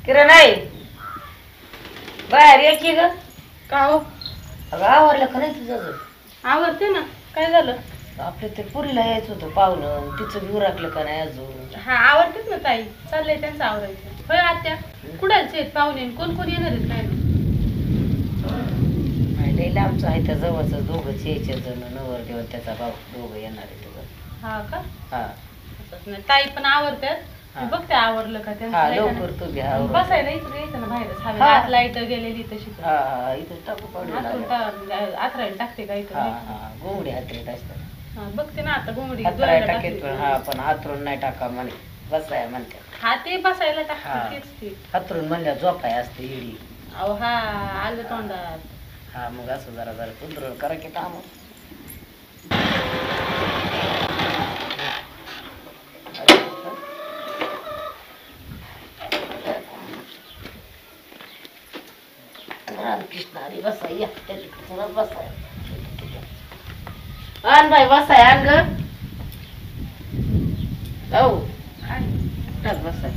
किरण आहे बाहेर ये की ग. का हो? अगं आवरलं का नाही तुझं अजून? आवडते ना. काय झालं? आपल्या ते पुरीला यायचं होतं पाहुणं, तिचं घेऊ राखलं का नाही अजून? हा आवडतेच ना ताई, चाललंय त्यांचं आवरायचं. होय आत्या, कुणाचे आहेत पाहुणे? कोण कोण येणार आहेत काय नाही? लई लांबचं आहे त्या जवळचं, दोघंच यायचे जण, नवरदेव त्याचा भाऊ दोघं येणार आहे तुझं. हा का? हा ताई पण आवडतात. हा. बघते आवरलं का त्यांचं. हा नाही का लवकर तू घ्या नाही? बसायला इकडे यायचं ना बाहेरच हवे. हा. आत लाईट गेलेली तशी. हा हा इथं टाकू पाडू आथरायला टाकते का इथं? हा हा गोंगडी हातरीत असतात. हा, बघते ना आता घोंगडी हातराय डोळ्याला टाकेत पण हा पण हातरून नाही टाका म्हणे बसाय म्हणते. हा ते बसायला हा. टाकते तेच ते. हातरून म्हणल्या झोपाय असते इडी. अहो हा आलं तोंडात. हा मग असं जरा जरा कुंदरळ करा की काम. रामकृष्ण हरी बसाय या त्याच्या बसाय आण बाई बसाय आण ग. हो टाक बसाय.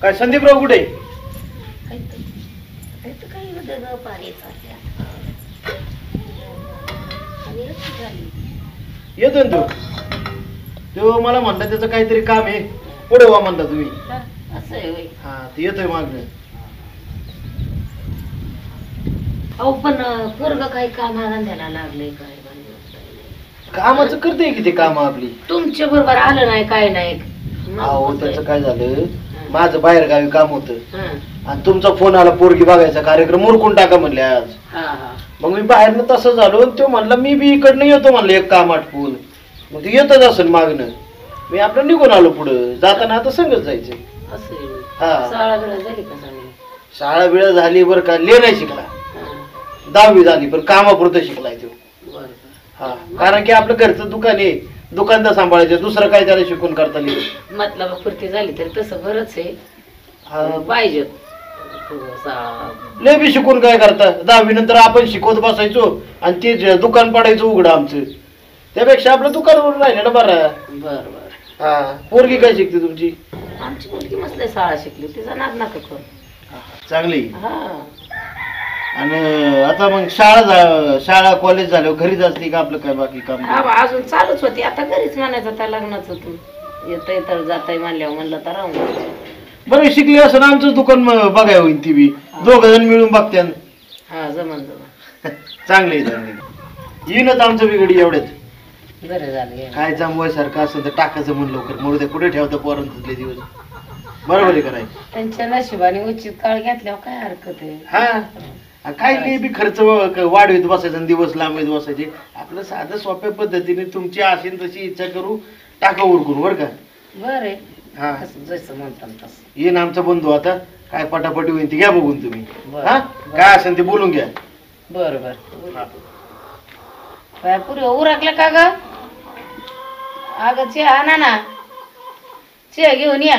काय संदीपराव कुठे? काही होतं पाणी येतोय ना तो मला म्हणला त्याचं काहीतरी काम आहे, पुढे व्हा म्हणता तुम्ही. असं आहे होय. हा ते येतोय मागणं. अहो पण पोरग काही कामाला लागले काय कामाचं करते की ते काम आपली. तुमच्या बरोबर आलं नाही काय नाही. अहो त्याचं काय झालं, माझं बाहेर गावी काम होतं हं. आणि तुमचा फोन आला पोरगी बघायचा कार्यक्रम उरकून टाका म्हणले आज. हा हा मग मी बाहेरनं तसं झालो आणि तो म्हणला मी बी इकडनं येतो म्हणलं एक काम आटपून. मग ते येतच असेल मागणं. मी आपलं निघून आलो पुढं, जाताना आता संगच जायचं. असं आहे होय. हा शाळा बिळा झाली का चांगली? शाळा बिळा झाली बरं का, ले नाही शिकला. हं. 10वी झाली पण कामापुरतं शिकलाय तो. बरं हा कारण की आपलं घरचं दुकान आहे, दुकानदार सांभाळायचं, दुसरं काय त्याला शिकून करता येईल. मतलब पुरती झाली तरी तसं बरंच आहे. हा. पाहिजे लय बी शिकून काय करता, 10वी नंतर आपण शिकवत बसायचो आणि ते दुकान पाडायचं उघडं आमचं. त्यापेक्षा आपलं दुकानावर राहिलं बरं. बर बर. हा पोरगी काय शिकते तुमची? आमची मुलगी मस्त शाळा शिकली, तिचा नाद नका करू. चांगली. हा आणि आता मग शाळा कॉलेज झाल्यावर घरीच असते का आपलं काय बाकी काम? हा बा, अजून चालूच होती. आता घरीच म्हणायचं त्या लग्नाचं तू येतय तर जाताय म्हणल्यावर म्हणलं तर राहून जाऊ. बरं शिकली असं ना आमचं दुकान बघाय होईल ती बी, दोघ जण मिळून बघत्यान. हा जमन जमन. चांगले चांगले येईनच आमचं बिघडी एवढ्याच. बरं झालं ये. काय जमवाय सारखं असं तर टाकायचं म्हणलं लवकर, मग ते कुठे ठेवतं पोरांतले दिवस. बरोबर आहे कराय. त्यांच्या नशिबाने उचित काळ घेतल्यावर काय हरकत आहे. हा काही नाही बी खर्च वाढवीत बसायचा आणि दिवस लांबवीत बसायचे. आपलं साधं सोप्या पद्धतीने तुमची असेल तशी इच्छा करू टाका उरकून बरं का. बरं आहे. हा कसं जसं म्हणतात तसं. येईन आमचा बंधू आता, काय पटापटी होईल ती घ्या बघून तुम्ही. बरं. हा काय असेल ते बोलून घ्या. बरं बरं. काय पुरे उरकलं का ग? अगं चहा आणा ना, चहा घेऊन या.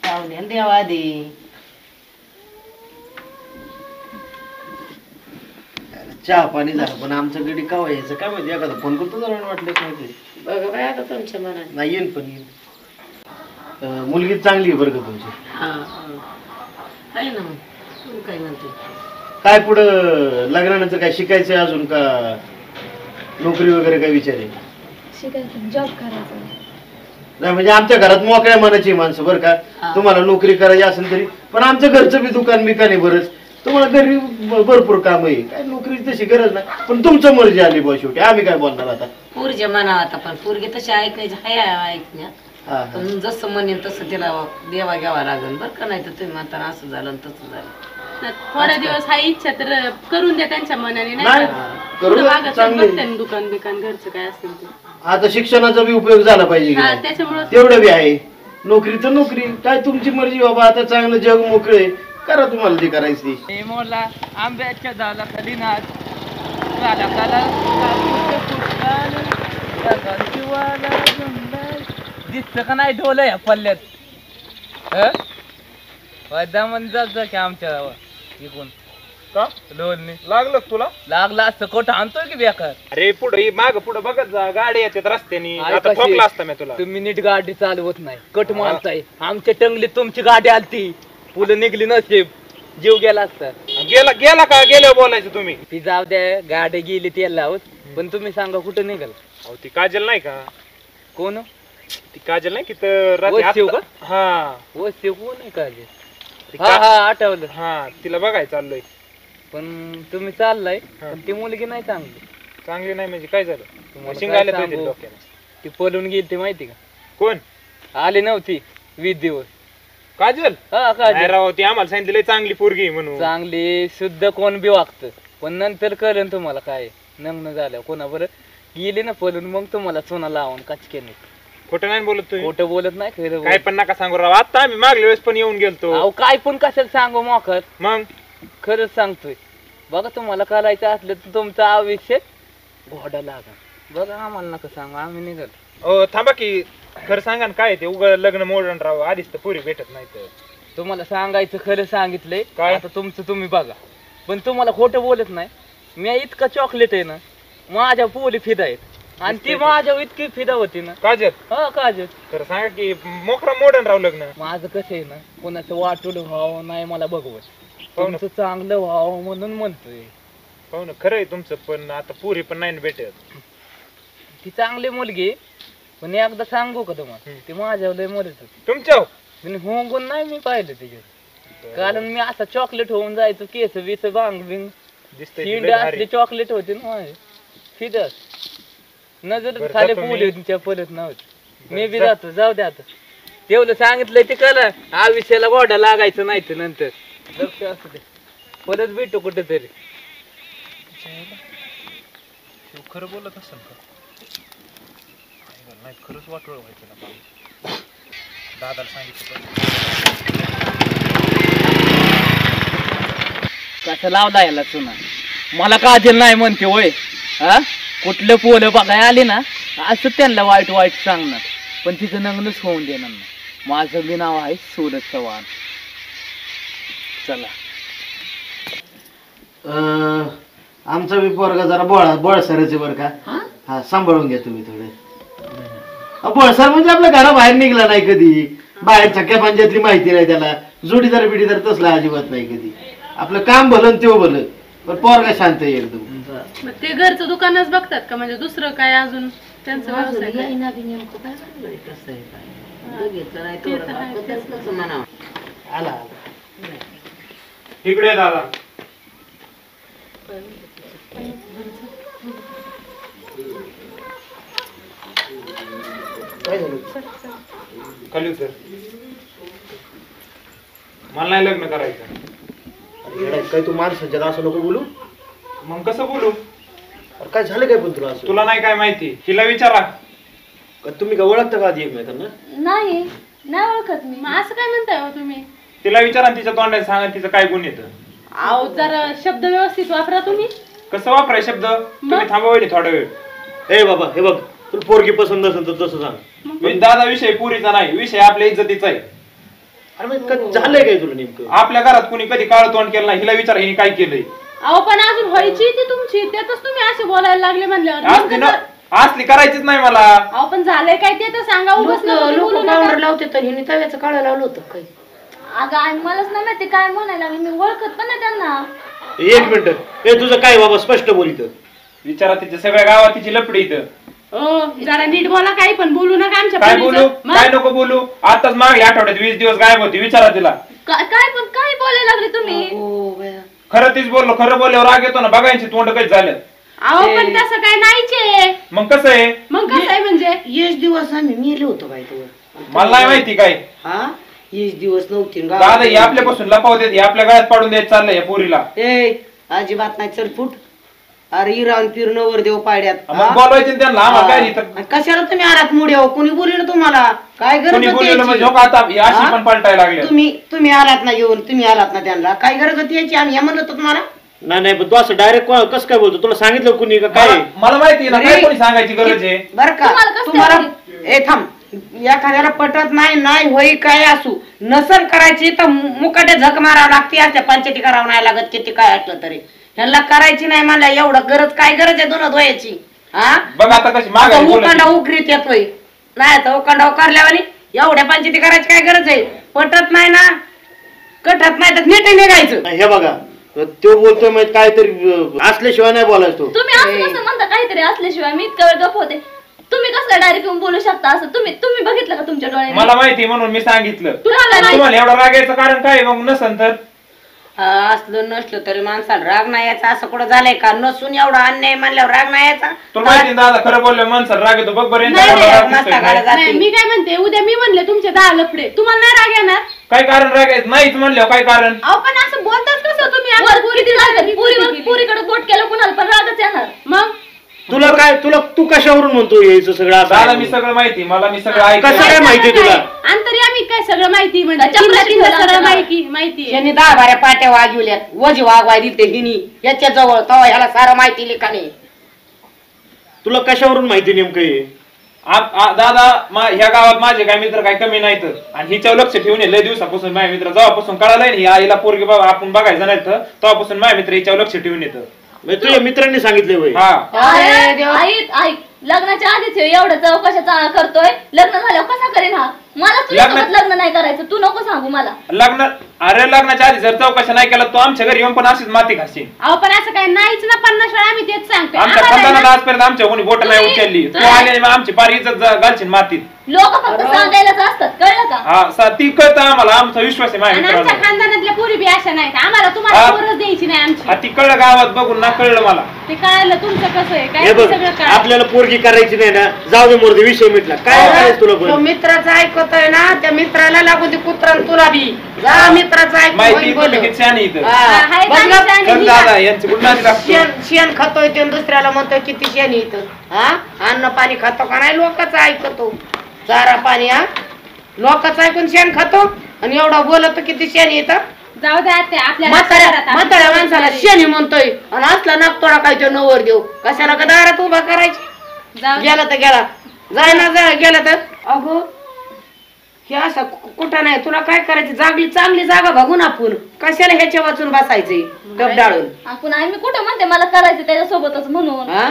पाहुण्याला द्यावा आधी. चहा पाणी झालं पण आमचं गडी का यायचं काय माहिती, एखादा फोन करतो जरा वाटलं माहिती. बघा बाय आता तुमच्या मनात. नाही येईन पण येईन. मुलगी चांगली आहे बरं का तुमची. हा आहे ना. मग तू काय म्हणते? काय पुढं लग्नानंतर काय शिकायचं अजून का नोकरी वगैरे काय विचार आहे? शिकायचं, जॉब करायचा. नाही म्हणजे आमच्या घरात मोकळ्या मनाची माणसं बरं का. तुम्हाला नोकरी करायची असेल तरी पण आमचं घरचं बी दुकान बिकान आहे बरंच. तुम्हाला घरी भरपूर काम आहे, काय नोकरीची तशी गरज नाही. पण तुमचं मर्जी आली बा शेवटी, आम्ही काय बोलणार आता. पोरच्या मनावर आता पण पोरगी तशी ऐकण्याची हाय ऐकण्यात. हा पण जसं म्हणेन तसं तिला देवा घ्यावा लागेल बरं का. नाही तर तुम्ही म्हणताना असं झालं आणि तसं झालं. थोड्या दिवस हा इच्छा तर करून द्या त्यांच्या मनाने. नाही नाही करू पुढं मागं चांगले. बघते दुकान बिकान घरचं काय असेल ते. आता शिक्षणाचा बी उपयोग झाला पाहिजे की हा नाही? त्याच्यामुळे तेवढं बी आहे. नोकरी तर नोकरी, काय तुमची मर्जी बाबा. आता चांगलं जग मोकळे करा, तुम्हाला जे करायची ती. मोला आंब्याच्या झाला खाली नाच झाला काला दिसत का नाही ढोल या पल्ल्यात. दमन जात जा की आमच्या इकडून का लोलने लागलं का तुला? लागला असतं कोट आणतोय की बेकार. अरे पुढे माग पुढे बघत जा, गाडी येतात रस्त्याने. आहे आता कशी? ठोकला असता मी तुला. तुम्ही नीट गाडी चालवत नाही, कट मारताय. आमच्या टंगलीत तुमची गाडी आलती, पुलं निघली नसेब, जीव गेला असता. गेला गेला का? गेल्यावर बोलायचं तुम्ही. ती जाऊ द्या, गाडी गेली त्याला लावत. पण तुम्ही सांगा कुठं निघाल? अहो ती काजल नाही का? कोण? ती काजल नाही की तर रात्री वस्तीव आत्ता- हा वस्ती कोण आहे का? ती हा हा आठवलं. हा तिला बघाय चाललोय. पण तुम्ही चाललाय, हा. पण ती मुलगी नाही चांगली. चांगली नाही म्हणजे काय झालं? तुम्हाला शिंग काय आले सांगू? तुझ्या डोक्याला. ती पळून गेली ते माहिती का? कोण? आली नव्हती 20 दिवस. काजल? हा का? नाही राव, ती आम्हाला सांगितलं लय चांगली पोरगी आहे म्हणून. चांगली शुद्ध कोण बी वागत, पण नंतर कळलं तुम्हाला काय नग्न झालं कोणा बरं गेली ना पळून, मग तुम्हाला चुना लावून कचकेने. खोटं नाही बोलत तुम्ही. खोटं बोलत नाही, खरं काय बोलत. पण नका सांगू राव. आता आम्ही मागल्या वेळेस पण येऊन गेलतो. अहो काय पण कशाला सांगू मोखत, मग खरंच सांगतोय. बघा तुम्हाला करायचं असलं तर तुमचं आयुष्य घोडा लागा. बघा आम्हाला नका सांगू, आम्ही निघालो. ओ थांबा की, खरं सांगा ना काय ते उग लग्न मोडून राव. आधीच तर पुरी भेटत नाही तर. तुम्हाला सांगायचं खरं सांगितलंय काय? आता तुमचं तुम्ही बघा, पण तुम्हाला खोटं बोलत नाही. मी इतकं चॉकलेट आहे ना, माझ्या पोली फिदा आहेत आणि ती माझ्या इतकी फिदा होती ना. काजल हा काजल, खरं सांगा की मोकरा मोडून राव लग्न. माझं कसं आहे ना, कोणाचं वाटून व्हावं नाही मला बघवत, हो ना. तुमचं चांगलं व्हावं म्हणून म्हणतोय. हो ना, खरं आहे तुमचं, पण आता पुरी पण नाही ना भेटत. ती चांगली मुलगी आहे, पण एकदा सांगू का तुम्हाला, ती माझ्या लय मरत होती. तुमच्या पण होऊन नाही मी पाहिलं तिच्यात, कारण मी असा चॉकलेट होऊन जायचो, केस बीस बांग बिंग दिसतंय शिंड लय भारी. असली चॉकलेट होती ना माझी फिदस. नजर बरं, खाली जातो मी. पोली तिच्या परत नव्हती. मी बी जा. जातो, जाऊ दे आता. तेवढं सांगितलंय ते कळलं, आयुष्याला गोडा लागायचं नाही तर नंतर लक्ष असू दे. परत भेटू कुठेतरी. खरं बोलत असेल का? नाही खरंच वाटोळ व्हायचं ना काम. दादाला सांगितलं कसं लावला याला चुना, मला काजल नाही म्हणते होय. हा कुठलं पोलं बघाय आली ना, असं त्यांना वाईट वाईट सांगणार, पण तिचं नग्नच होऊन देणार नाही. माझं बी नाव आहे सूरज चव्हाण. चला. आमचा बी पोरगा जरा बळसराचे बरं का. हा सांभाळून घ्या तुम्ही थोडे. बळसर म्हणजे आपल्या घराबाहेर निघला नाही कधी, बाहेर छक्क्या पंजातली माहिती नाही त्याला, जोडीदार बिडीदार तसला अजिबात नाही कधी. आपलं काम भलं तेव भलं, पण पोरगा शांत आहे एकदम. मग ते घरचं दुकानच बघतात का, म्हणजे दुसरं काय अजून त्यांचं व्यवसाय काय? ते तर आहे, तेच ना. आला इकडे दादा. काय झालं? खाली उतर. मला नाही लग्न करायचं. येडा काय तू माणसाच्या असं नको बोलू. मग कसं बोलू? अरे काय झालं काय पण तुला असं? तुला नाही काय माहिती, तिला विचारा. का तुम्ही का ओळखता का आधी एकमेकांना? नाही नाही ओळखत मी. मग असं काय म्हणताय हो तुम्ही? तिला विचारा आणि तिच्या तोंडात सांगा तिचं काय गुण येतं. अहो जरा शब्द व्यवस्थित वापरा तुम्ही. कसं वापराय शब्द? तुम्ही थांबवली थोडा वेळ. ए बाबा हे बघ, तुला पोरगी पसंत नसेल तर तसं सांग. म्हणजे दादा विषय पुरीचा नाही, विषय आपल्या इज्जतीचा आहे. अरे मग काय झालंय काय तुला नेमकं? आपल्या घरात कुणी कधी काळ तोंड केलं नाही, हिला विचारा हिने काय केलंय. अहो पण अजून व्हायची ती तुमची, त्यातच तुम्ही असे बोलायला लागले म्हणल्यावर. असली ना, असली करायचीच नाही मला. अहो पण झालंय काय ते तर सांगा. उगाच नको ते लोक बोलू नका. पावडर लावते तर हिने तव्याचं काळं लावलं होतं काही. अगं आई मलाच नाही माहिती काय म्हणायला लागले, मी ओळखत पण नाही त्यांना. एक मिनिट, ए तुझं काय बाबा स्पष्ट बोलित. विचारा तिच्या सगळ्या गावात तिची लपडी इथं. जरा नीट बोला, काही पण बोलू नका आमच्या काय पोरीचं. बोलू मग? काय नको बोलू. आताच मागल्या आठवड्यात 20 दिवस गायब होती, विचारा तिला. काय पण काय बोलायला लागले तुम्ही? हो बया. खरं तीच बोललो, खरं बोलल्यावर राग येतो ना. बघायची तोंड काही झालं. अहो पण तसं काय नाहीचे. मग कसं आहे? मग कसं आहे म्हणजे? येस दिवस आम्ही मेले होतो बाई तुला. मला नाही माहिती काय. हा येस दिवस नव्हती ना दादा हे आपल्यापासून लपाव देत, हे आपल्या गळ्यात पाडून द्यायचं चाललंय या पोरीला. ए अजिबात नाही, चल फुट. अरे इराण फिरणं वर देव पाड्यात. मग बोलवायचे ना त्यांना, आम्हाला काय इथं आणि कशाला तुम्ही आरात मुड्या कोणी बोललं तुम्हाला? काय गरज कोणी होती बोललेलं म्हणजे याची? हो का आता ही अशी हा? पण पलटायला लागले. तुम्ही आलात ना येऊन, तुम्ही आलात ना त्यांना. काय गरज होती याची? आम्ही या म्हणलो होतो तुम्हाला. नाही नाही, पण तू असं डायरेक्ट कसं काय बोलतो? तुला सांगितलं कुणी का काय? मला माहिती आहे ना, काय कोणी सांगायची गरज आहे. बर का तुम्हाला कसं तुम्हाला? काय ए थांब, एखाद्याला पटत नाही होई काय असू नसन करायची तर मुकाटे झक मारावं लागते अशा पंचायती करावं नाही लागत किती काय असलं तरी ह्यांना करायची नाही मला एवढं गरज आहे दोन धुवायची हा बघ आता कशी मागे उकांडा उकरीत येतोय नाही तर उकांडा उकारल्यावानी एवढ्या पंचायती करायची काय गरज आहे पटत नाही ना कटत नाही तर नीट निघायचं हे बघा तो बोलतोय म्हणजे काहीतरी असल्याशिवाय नाही बोलायचो तुम्ही असं कसं म्हणता काहीतरी असल्याशिवाय मी इतका वेळ गप होते तुम्ही कसं डायरेक्ट येऊन बोलू शकता असं तुम्ही बघितलं का तुमच्या डोळ्याने मला माहिती म्हणून मी सांगितलं तुम्हाला नाही. तुम्हाला एवढं रागायचं कारण काय मग नसन तर असलं नसलं तरी माणसाला राग नाही यायचा असं कुठं झालंय का नसून एवढा अन्याय मानल्यावर राग नाही यायचा तुला माहिती दादा खरं बोललं माणसाला राग येतो बघ बरं यांचा नाही, एवढा राग मस्त दिसतोय गाडा नाही. जाते. नाही मी काय म्हणते उद्या मी म्हणले तुमचे 10 लफडे तुम्हाला नाही राग येणार काय कारण राग येत नाहीच म्हणलं काय कारण अहो पण असं बोलताच कसं तुम्ही आमच्या वर किती लागतात पुरीकडे बोट केलं कुणाला पण रागच येणार मग तू कशावरून म्हणतो यायचं सगळं असं दादा आहे? मी सगळं माहिती मला मी सगळं कसं काय ऐकलं माहिती तुला आम्ही काय सगळं माहिती म्हणजे चपराशी तिला ठेवलं सगळं आमच्या माहिती यांनी 10 बाऱ्या पाट्या वाजवल्यात वजी वागवाय दिलते हिनी याच्या जवळ तेव्हा ह्याला सारं माहिती लिखाणे तुला कशावरून माहिती नेमकं हे दादा ह्या गावात माझे काय मित्र काय कमी नाहीत आणि हिच्यावर लक्ष ठेवून लय दिवसापासून माझ्या मित्र जेव्हापासून कळालंय ना आईला पोरगी बाबा आपण बघायचं नाही तर तेव्हापासून माझ्या मित्र हिच्यावर लक्ष ठेवून येतं म्हणजे तुझ्या मित्रांनी सांगितले होय हा ऐक लग्नाच्या आधीच एवढं चौकशा करतोय लग्न झाल्यावर कसा करेन हा मला तुझ्यासोबत लग्न नाही करायचं तू नको सांगू मला लग्नाच्या आधी जर चौकशा नाही केला तो आमच्या घरी येऊन पण अशीच माती घासीन अहो पण असं काय नाहीच ना 50 वेळा आम्ही तेच सांगतो आमच्या आम्हाला खानदानाला ना- आजपर्यंत आमच्या कोणी बोट नाही तुम्ही- उचलली तू तुम्ही- आले आमची पार इज्जत घालशील मातीत लोक फक्त सांगायलाच असतात कळलं का ती कळतं आम्हाला आमचा विश्वास आहे माझ्या आणि आमच्या मित्राचा खानदानातल्या पोरी बी अशा नाहीत आम्हाला तुम्हाला हा. पोरच द्यायची नाही आमची ती कळलं गावात बघून ना कळलं मला ते कळालं तुमचं कसं आहे काय हे ते बघ सगळं कळालं आपल्याला पोरगी करायची नाही ना जाऊ दे मोरदे विषय मिटला काय करायचं तुला तो पण मित्राचं ऐकतोय ना त्या मित्राला लागून ते कुत्रा तुला बी जा मित्राचं माहिती ऐकून तुम्ही किती शहाणी इथं हाय चांगली खरं दादा यांची गुन्हा लागतो शेण खातोय ते दुसऱ्याला म्हणतोय किती शेण इथं हा अन्न पाणी खातो का नाही लोकांचं ऐकतो चारा पाणी हा लोकांचं ऐकून शेण खातो आणि एवढा बोलतो किती शेण येतं जाऊ द्या ते आपल्याला म्हाताऱ्या माणसाला शेणी म्हणतोय आणि असला नागतोडा काय तो नवर देऊ कशाला का दारात उभा करायची जाऊ गेला तर गेला जाय ना जा गेला तर अगो हे असं कुठं नाही तुला काय करायची चांगली जागा बघून आपण कशाला ह्याच्या वाचून बसायचंय डब डाळून आपण आम्ही कुठं म्हणते मला करायचं त्याच्यासोबतच म्हणून हा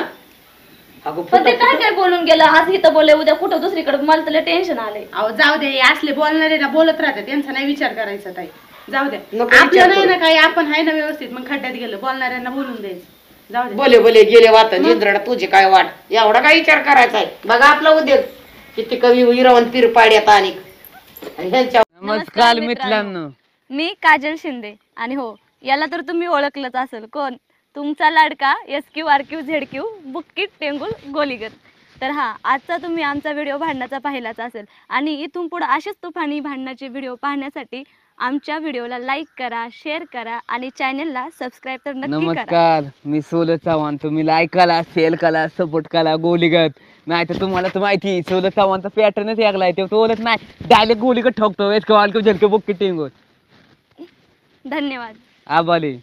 अगो पण ते काय काय बोलून गेलं आज इथं बोलले उद्या कुठं दुसरीकडे मला त्याला टेन्शन आलंय अहो जाऊ दे हे असले बोलणारे ना बोलत राहतात त्यांचा नाही विचार करायचा ताई जाऊ द्या नको विचार आपलं नाही करू. ना काही आपण आहे ना व्यवस्थित मग खड्ड्यात गेलं बोलणाऱ्यांना बोलून द्यायचं जाऊ दे बोले गेले वाट निंद्रड तुझी काय वाट एवढा काय विचार करायचा आहे बघा आपला उद्योग किती कवी विरवण पीर पाड्यात आणि ह्यांच्या नमस्कार मित्रांनो मी काजल शिंदे आणि हो याला तर तुम्ही ओळखलंच असेल कोण तुमचा लाडका SQRQ बुक्कीट टेंगुल गोलीगत तर हा आजचा तुम्ही आमचा व्हिडिओ भांडणाचा पाहिलाच असेल आणि इथून पुढे असेच तुफानी भांडणाचे व्हिडिओ पाहण्यासाठी आमच्या व्हिडिओला लाईक करा शेअर करा आणि चॅनलला सबस्क्राईब तर नक्की करा नमस्कार मी सोलं चव्हाण तुम्ही लाईक करा शेअर करा सपोर्ट करा गोलीगत नाही तर तुम्हाला तर माहिती सोलं चव्हाणचा पॅटर्नच लागलाय ते ओळख नाही डायरेक्ट गोलीगत ठोकतो झलके बुक्की टेंगून धन्यवाद आबाली